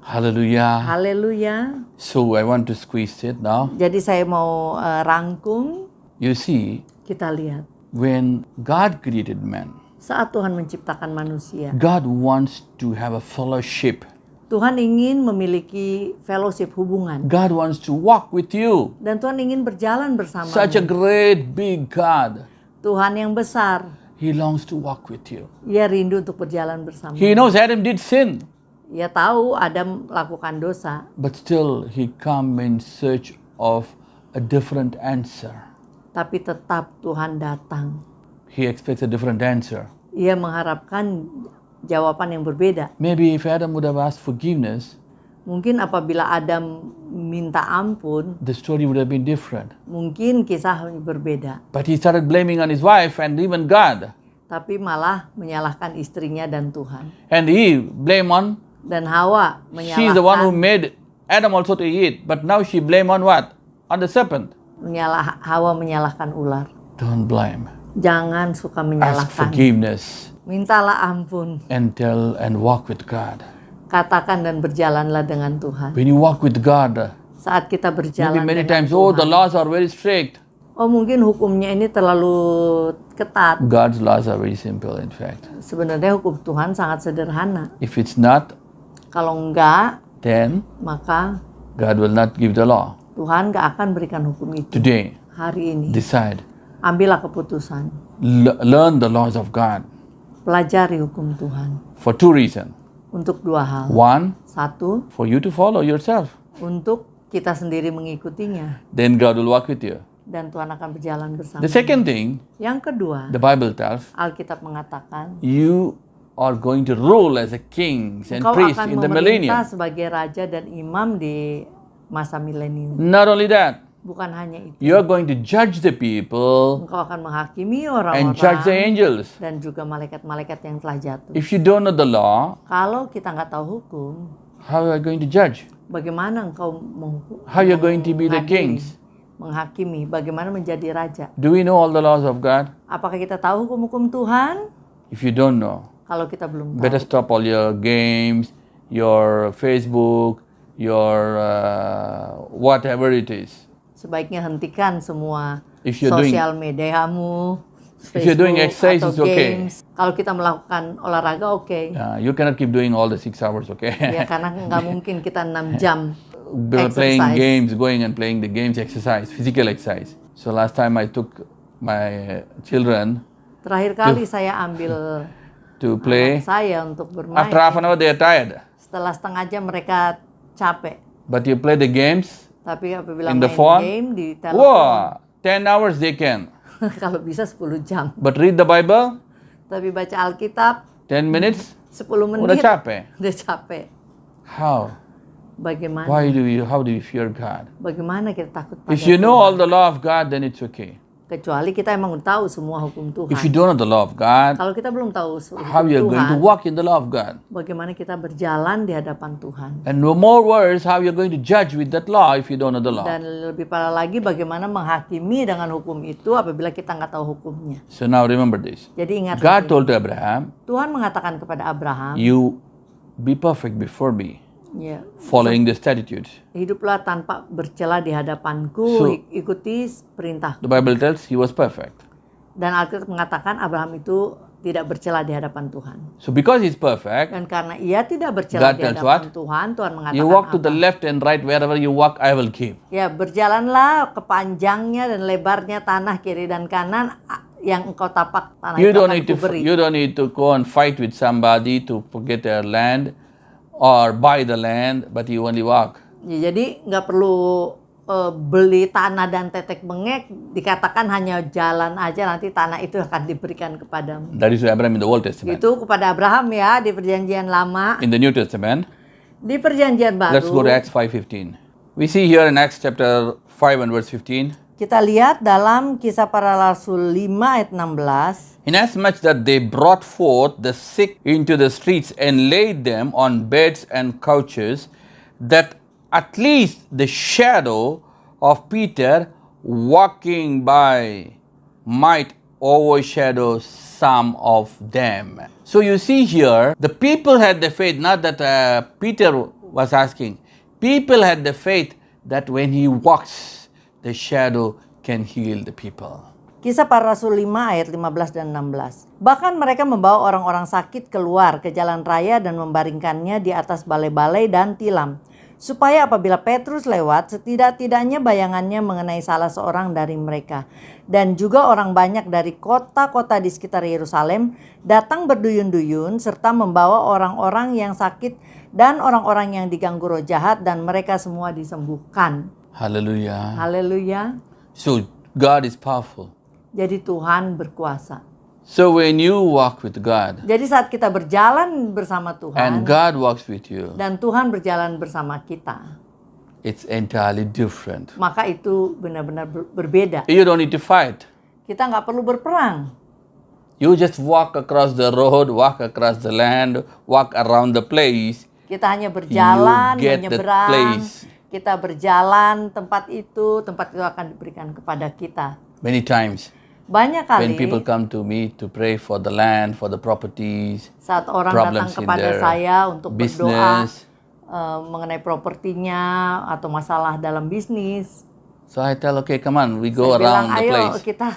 Hallelujah. Haleluya. So I want to squeeze it now. Jadi saya mau rangkum, You see, kita lihat. when God created man, Saat Tuhan menciptakan manusia, God wants to have a fellowship. Tuhan ingin memiliki fellowship, hubungan. God wants to walk with you. Dan Tuhan ingin berjalan bersamamu. Such a great big God. Tuhan yang besar, He longs to walk with you. ia rindu untuk berjalan bersama. He knows Adam did sin, Ia tahu Adam melakukan dosa, but still he come in search of a different answer. tapi tetap Tuhan datang. He expects a different answer. Ia mengharapkan jawaban yang berbeda. Maybe if Adam would have asked forgiveness, Mungkin apabila Adam minta ampun, the story would have been different. mungkin kisah berbeda. But he started blaming on his wife and even God. Tapi malah menyalahkan istrinya dan Tuhan. And he blame on, Dan Hawa she's the one who menyalahkan, made Adam also to eat. But now she blame on what? On the serpent. Hawa menyalahkan ular. Don't blame. Jangan suka Ask menyalahkan. forgiveness Mintalah ampun. and tell and walk with God. Katakan dan berjalanlah dengan Tuhan. When you walk with God, Saat kita maybe berjalan many dengan times, oh, the Tuhan. laws are very strict. Oh, mungkin hukumnya ini terlalu ketat. God's laws are very simple, in fact. Sebenarnya hukum Tuhan sangat sederhana. If it's not, Kalau enggak, then maka God will not give the law. Tuhan enggak akan berikan hukum itu. Today, Hari ini, decide. ambillah keputusan. Learn the laws of God Pelajari hukum Tuhan. for two reasons. Untuk dua hal. One, Satu, for you to follow yourself. untuk kita sendiri mengikutinya. Then God will walk with you. Dan Tuhan akan berjalan bersama. The second thing, Yang kedua, the Bible tells, Alkitab mengatakan, you are going to rule as a kings and engkau priests akan in the memerintah millennium. sebagai raja dan imam di masa milenium. Not only that, Bukan hanya itu. you are going to judge the people Engkau akan menghakimi and judge the orang-orang angels. dan juga malaikat-malaikat yang telah jatuh. If you don't know the law, Kalau kita nggak tahu hukum, how are you going to judge? bagaimana engkau menghukum? How you are going to be the mengadili, kings? menghakimi, bagaimana menjadi raja? Do we know all the laws of God? Apakah kita tahu hukum-hukum Tuhan? If you don't know, Kalau kita belum tahu, better stop all your games, your Facebook, your whatever it is. sebaiknya hentikan semua If you're doing- sosial mediamu, If you're doing Facebook, exercise, atau it's okay. games. Kalau kita melakukan olahraga, oke. You cannot keep doing all the 6 hours, okay? Ya, karena nggak mungkin kita 6 jam Playing exercise. games, going and playing the games, exercise, physical exercise. So last time I took my children Terakhir kali saya ambil to play. anak saya untuk bermain. After half an hour, they are tired. Setelah setengah jam mereka capek. But you play the games, Tapi apabila In the main phone? game di telepon, wow, 10 hours they can. kalau bisa 10 jam. But read the Bible, Tapi baca Alkitab 10 minutes, 10 udah menit capek. udah capek. How? Bagaimana? How do you fear God? Bagaimana kita takut pada If you know Tuhan? all the law of God, then it's okay. Kecuali kita emang tahu semua hukum Tuhan. If you don't know the law of God, Kalau kita belum tahu hukum how you are going to Tuhan, walk in the law of God? bagaimana kita berjalan di hadapan Tuhan? And no more worse, how you're going to judge with that law if you don't know the law. Dan lebih parah lagi bagaimana menghakimi dengan hukum itu apabila kita nggak tahu hukumnya. So now remember this. Jadi ingat, God told to Abraham, Tuhan mengatakan kepada Abraham, you be perfect before me, ya, following the statutes. hiduplah tanpa bercela di hadapanku, So- ikuti perintahku. The Bible tells he was perfect. Dan Alkitab mengatakan Abraham itu tidak bercela di hadapan Tuhan. So because he's perfect, Dan karena ia tidak bercela God di tells hadapan what? Tuhan, Tuhan mengatakan you walk to apa? the left and right, wherever you walk, I will give. Ya, berjalanlah ke panjangnya dan lebarnya tanah kiri dan kanan yang engkau tapak tanah You itu don't akan need to kuberi. you don't need to go and fight with somebody to get their land or buy the land, but you only walk. Ya, jadi nggak perlu beli tanah dan tetek bengek, dikatakan hanya jalan aja, nanti tanah itu akan diberikan kepadamu. That is Abraham in the Old Testament. Itu kepada Abraham ya di perjanjian lama. In the New Testament, Di perjanjian baru, let's go to Acts 5:15. We see here in Acts chapter 5 and verse 15. kita lihat dalam Kisah Para Rasul 5 ayat 16. Inasmuch that they brought forth the sick into the streets and laid them on beds and couches, that at least the shadow of Peter walking by might overshadow some of them. So you see here, the people had the faith, not that Peter was asking. People had the faith that when he walks, the shadow can heal the people. Kisah Para Rasul 5 ayat 15 dan 16. Bahkan mereka membawa orang-orang sakit keluar ke jalan raya dan membaringkannya di atas balai-balai dan tilam, supaya apabila Petrus lewat, setidak-tidaknya bayangannya mengenai salah seorang dari mereka. Dan juga orang banyak dari kota-kota di sekitar Yerusalem datang berduyun-duyun serta membawa orang-orang yang sakit dan orang-orang yang diganggu roh jahat, dan mereka semua disembuhkan. Hallelujah. Haleluya. So God is powerful. Jadi Tuhan berkuasa. So when you walk with God Jadi saat kita berjalan bersama and Tuhan God walks with you, dan Tuhan berjalan bersama kita, it's entirely different. maka itu benar-benar berbeda. You don't need to fight. Kita nggak perlu berperang. You just walk across the road, walk across the land, walk around the place. Kita hanya berjalan, You get the menyeberang. place. Kita berjalan tempat itu akan diberikan kepada kita. Many times Banyak kali when people come to me to pray for the land, for the properties, saat orang datang problems in kepada their saya untuk berdoa business, mengenai propertinya atau masalah dalam bisnis, so I tell, okay, come on, we go saya bilang, around the ayo place. kita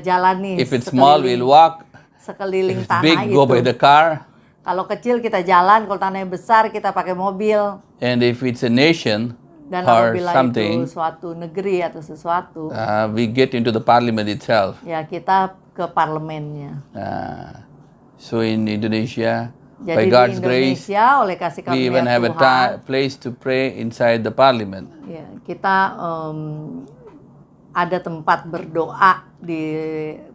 jalani If it's small, we'll walk. sekeliling If it's tanah big, itu. go by the car. Kalau kecil kita jalan, kalau tanahnya besar kita pakai mobil. And if it's a nation Dan or apabila something, itu suatu negeri atau sesuatu, we get into the parliament itself. ya kita ke parlemennya. So in Indonesia, Jadi by di God's grace, Indonesia oleh kasih we karunia even have a Tuhan, place to pray inside the parliament. ya, kita ada tempat berdoa di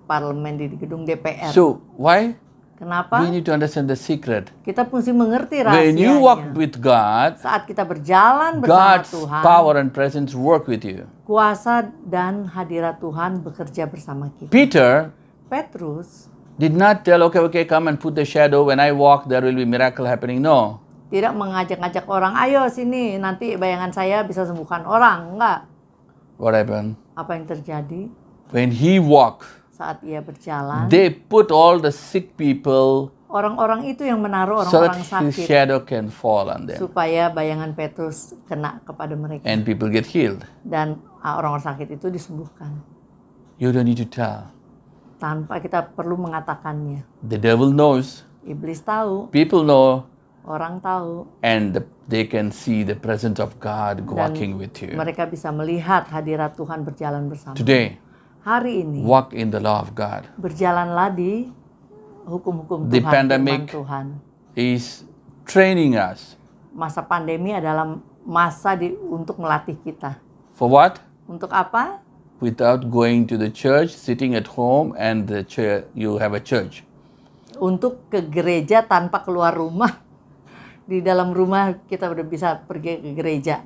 parlemen di gedung DPR. So why? Kenapa? We need to understand the secret. Kita mesti mengerti When you walk rahasianya. with God, Saat kita berjalan bersama God's Tuhan, power and presence work with you. kuasa dan hadirat Tuhan bekerja bersama kita. Peter Petrus did not tell, okay, come and put the shadow. When I walk, there will be miracle happening. No. tidak mengajak-ajak orang, ayo sini nanti bayangan saya bisa sembuhkan orang. Enggak. What happened? Apa yang terjadi When he walked, saat ia berjalan? they put all the sick people Orang-orang itu yang menaruh so that orang-orang his sakit shadow can fall on them supaya bayangan Petrus kena kepada mereka and people get healed. dan orang-orang sakit itu disembuhkan You don't need to tell. tanpa kita perlu mengatakannya. The devil knows, Iblis tahu, people know, orang tahu, and they can see the presence of God dan walking with you. mereka bisa melihat hadirat Tuhan berjalan bersama. Today, Hari ini walk in the law of God. berjalanlah di hukum-hukum The Tuhan, pandemic firman Tuhan. is training us. Masa pandemi adalah masa untuk melatih kita. For what? Untuk apa? Without going to the church, sitting at home, and the you have a church. Untuk ke gereja tanpa keluar rumah. Di dalam rumah kita udah bisa pergi ke gereja.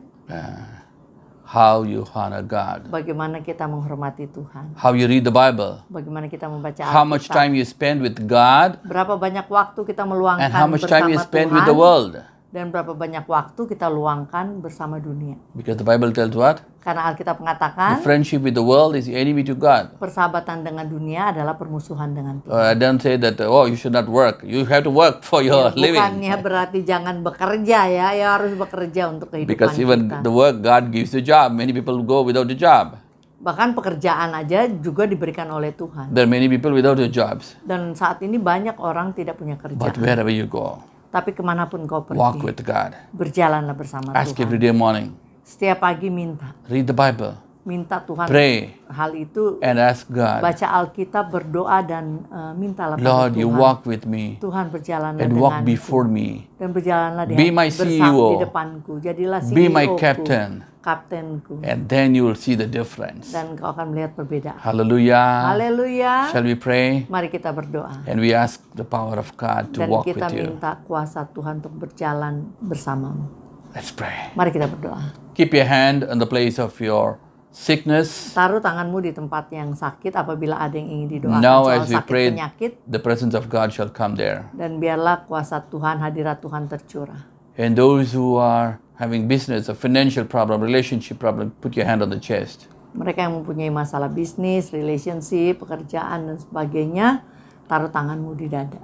How you honor God. Bagaimana kita menghormati Tuhan. How you read the Bible. Bagaimana kita membaca How much Alkitab. time you spend with God, Berapa banyak waktu kita meluangkan and how much bersama time you spend Tuhan. with the world. Dan berapa banyak waktu kita luangkan bersama dunia. Because the Bible tells what? Karena Alkitab The mengatakan friendship with the world is enemy to God. persahabatan dengan dunia adalah permusuhan dengan Tuhan. I don't say that, oh, you should not work. You have to work for your living. Bukannya berarti jangan bekerja ya harus bekerja untuk kehidupan Because even kita. the work, God gives the job. Many people go without a job. Bahkan pekerjaan aja juga diberikan oleh Tuhan. There are many people without their jobs. Dan saat ini banyak orang tidak punya But kerjaan. wherever you go, Tapi kemanapun kau walk pergi, with God. berjalanlah bersama Ask Tuhan. every day morning. Setiap pagi minta Read the Bible. minta Tuhan Pray hal itu. and ask God, Baca Alkitab, berdoa dan mintalah pada Lord, you Tuhan. walk with me Tuhan berjalanlah and walk denganku. before me. Dan berjalanlah Be my CEO. di depanku. Jadilah CEO Be my ku, captain. kaptenku. And then you will see the difference. Dan kau akan melihat perbedaan. Hallelujah. Haleluya. Shall we pray? Mari kita berdoa. And we ask the power of God to Dan walk kita with you. minta kuasa Tuhan untuk berjalan bersamamu. Let's pray. Mari kita berdoa. Keep your hand on the place of your sickness. Taruh tanganmu di tempat yang sakit apabila ada yang ingin didoakan Now soal as we sakit pray, penyakit. the presence of God shall come there. Dan biarlah kuasa Tuhan, hadirat Tuhan tercurah. And those who are having business, a financial problem, relationship problem, put your hand on the chest. Mereka yang mempunyai masalah bisnis, relationship, pekerjaan dan sebagainya, taruh tanganmu di dada.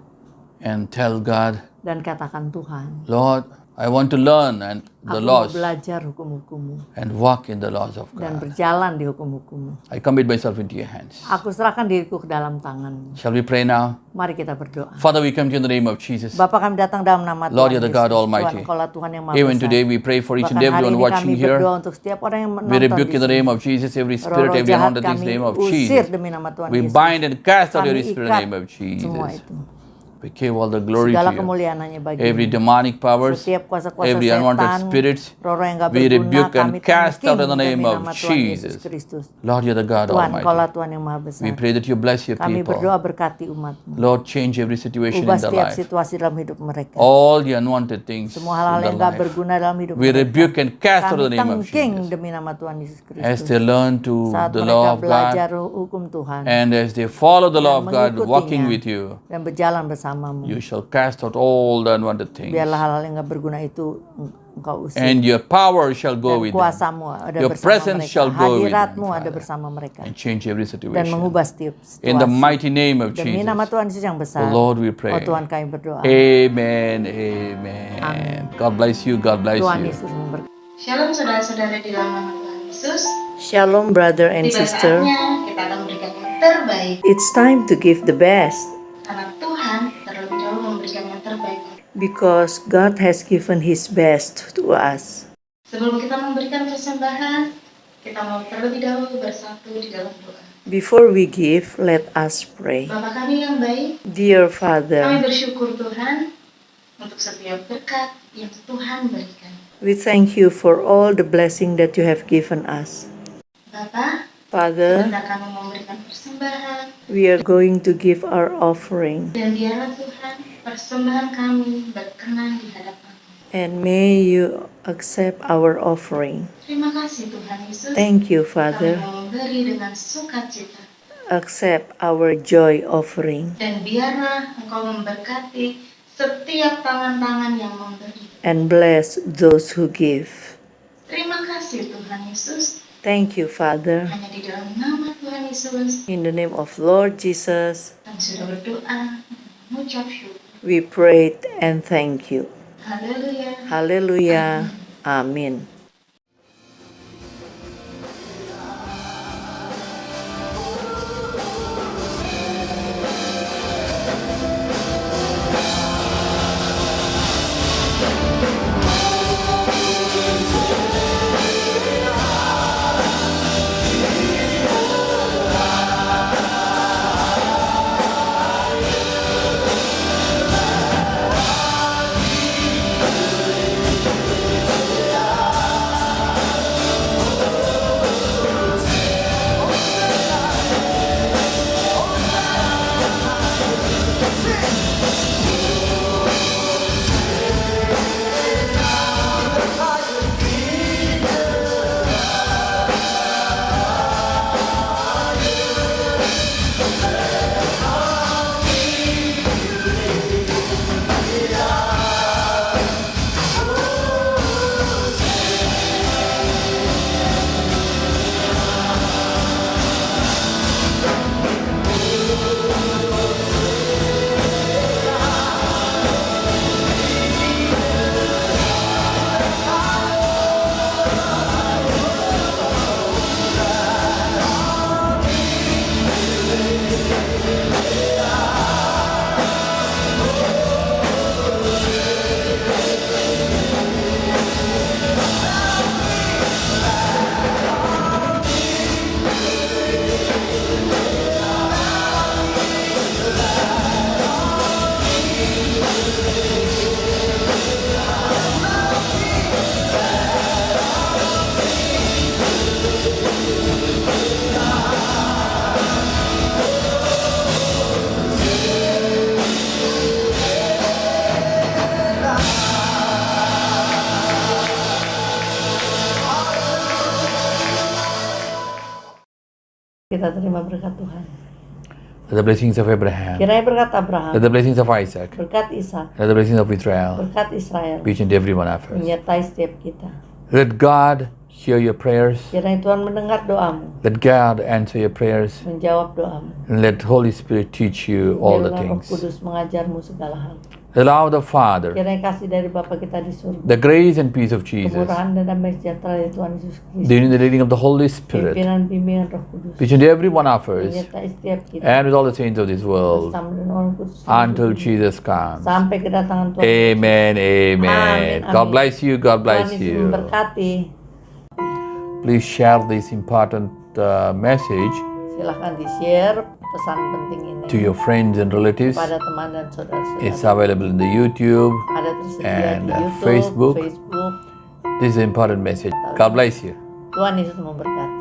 And tell God, Dan katakan Tuhan, Lord, I want to learn and the aku mau laws belajar hukum-hukummu and walk in the laws of dan God. berjalan di hukum-hukummu. I commit myself into your hands. Aku serahkan diriku ke dalam tanganmu. Shall we pray now? Mari kita berdoa. Father, we come to you in the name of Jesus. Bapa, kami datang dalam nama Tuhan Lord, you're the Yesus. God Almighty. Tuhan, Engkaulah Tuhan yang Maha Even Besar. today we pray for each and Bahkan hari everyone ini watching kami here. berdoa untuk setiap orang yang We menonton rebuke di in the sini. name of Jesus every spirit, Roh-roh every jahat haunted in the kami name of usir Jesus. demi nama Tuhan We Yesus. bind and cast out Kami your spirit in the ikat name of semua Jesus. itu. We give all the glory Segala to you. kemuliaan hanya bagi Every demonic powers, setiap kuasa-kuasa every unwanted setan, spirits, roh-roh yang gak we berguna, rebuke and kami cast out in the tangking name demi of nama Tuhan Yesus Jesus. Kristus. Lord, you're the God Tuhan, Engkaulah Almighty. Tuhan yang maha besar. We pray that you bless your Kami berdoa people. berkati umat-Mu. Lord, change every situation Ubah in their setiap life. situasi dalam hidup mereka. All the unwanted things in Semua hal-hal their yang gak life. berguna dalam hidup We mereka. rebuke and cast out in the Kami name of tangking Jesus. demi nama Tuhan Yesus As Kristus. they learn to Saat the law mereka of belajar God hukum Tuhan and as they follow the law of dan God, walking mengikutinya with you, dan berjalan bersamamu. you shall cast out all the unwanted things. Biarlah hal-hal yang gak berguna itu Engkau usir. And your power shall go Dan with them. kuasamu ada Your bersama presence mereka. shall go with them, Hadiratmu ada Father. bersama mereka. And change every Dan situation. mengubah setiap situasi. In the mighty name of Demi nama Jesus. Tuhan Yesus yang besar. Oh Lord, we pray. Oh Tuhan kami berdoa. Amen. Amen. Amin. God bless you. God bless Tuhan you. Yesus memberkati. Shalom saudara-saudara di dalam nama Tuhan Yesus. Shalom brother and Tiba sister. saatnya kita akan memberikan yang terbaik. It's time to give the best Karena Tuhan terlebih dahulu memberikan yang terbaik. because God has given His best to us. Sebelum kita memberikan persembahan, kita mau terlebih dahulu bersatu di dalam doa. Before we give, let us pray. Bapa kami yang baik, Dear kami Father, bersyukur Tuhan untuk setiap berkat yang Tuhan berikan. we thank you for all the blessing that you have given us. Bapa, Father, hendak kami memberikan persembahan, we are going to give our offering, dan biarlah Tuhan persembahan kami berkenan di hadapan. and may you accept our offering. Terima kasih Tuhan Yesus. Thank you, Kami Father. mau memberi dengan sukacita. Accept our joy offering, Dan biarlah Engkau memberkati setiap tangan-tangan yang memberi. and bless those who give. Terima kasih Tuhan Yesus. Thank you, Father. Hanya di dalam nama Tuhan Yesus In the name of Lord Jesus, kami sudah berdoa, mengucap syukur. we prayed and thank you. Haleluya. Hallelujah. Amin. Kita terima berkat Tuhan. Let the blessings of Abraham, Kiranya berkat Abraham, let the blessings of Isaac, berkat Ishak, let the blessings of Israel berkat Israel, be each and every one of us. menyertai setiap kita. Let God hear your prayers. Kiranya Tuhan mendengar doamu, Let God answer your prayers. menjawab doamu. And let Holy Spirit teach you all the Biarlah Roh things. Kudus mengajarmu segala hal. Allow the Father, Kiranya kasih dari Bapa kita di surga, the grace and peace of Jesus, kemurahan dan damai sejahtera dari Tuhan Yesus Kristus, the leading of the Holy Spirit, pimpinan bimbingan Roh Kudus, each and every one of us, menyertai setiap kita, and with all the saints of this world, bersama dengan orang kudus until Jesus comes. sampai kedatangan Tuhan. Amen, Amin, amen. amin. God bless you, God Tuhan bless Yesus you. memberkati. Please share this important message Silahkan di-share pesan penting ini to your friends and relatives. pada teman dan saudara-saudara. It's available in the YouTube. Ada tersedia and, di YouTube, Facebook. Facebook. This is an important message. God bless you. Tuhan Yesus memberkati.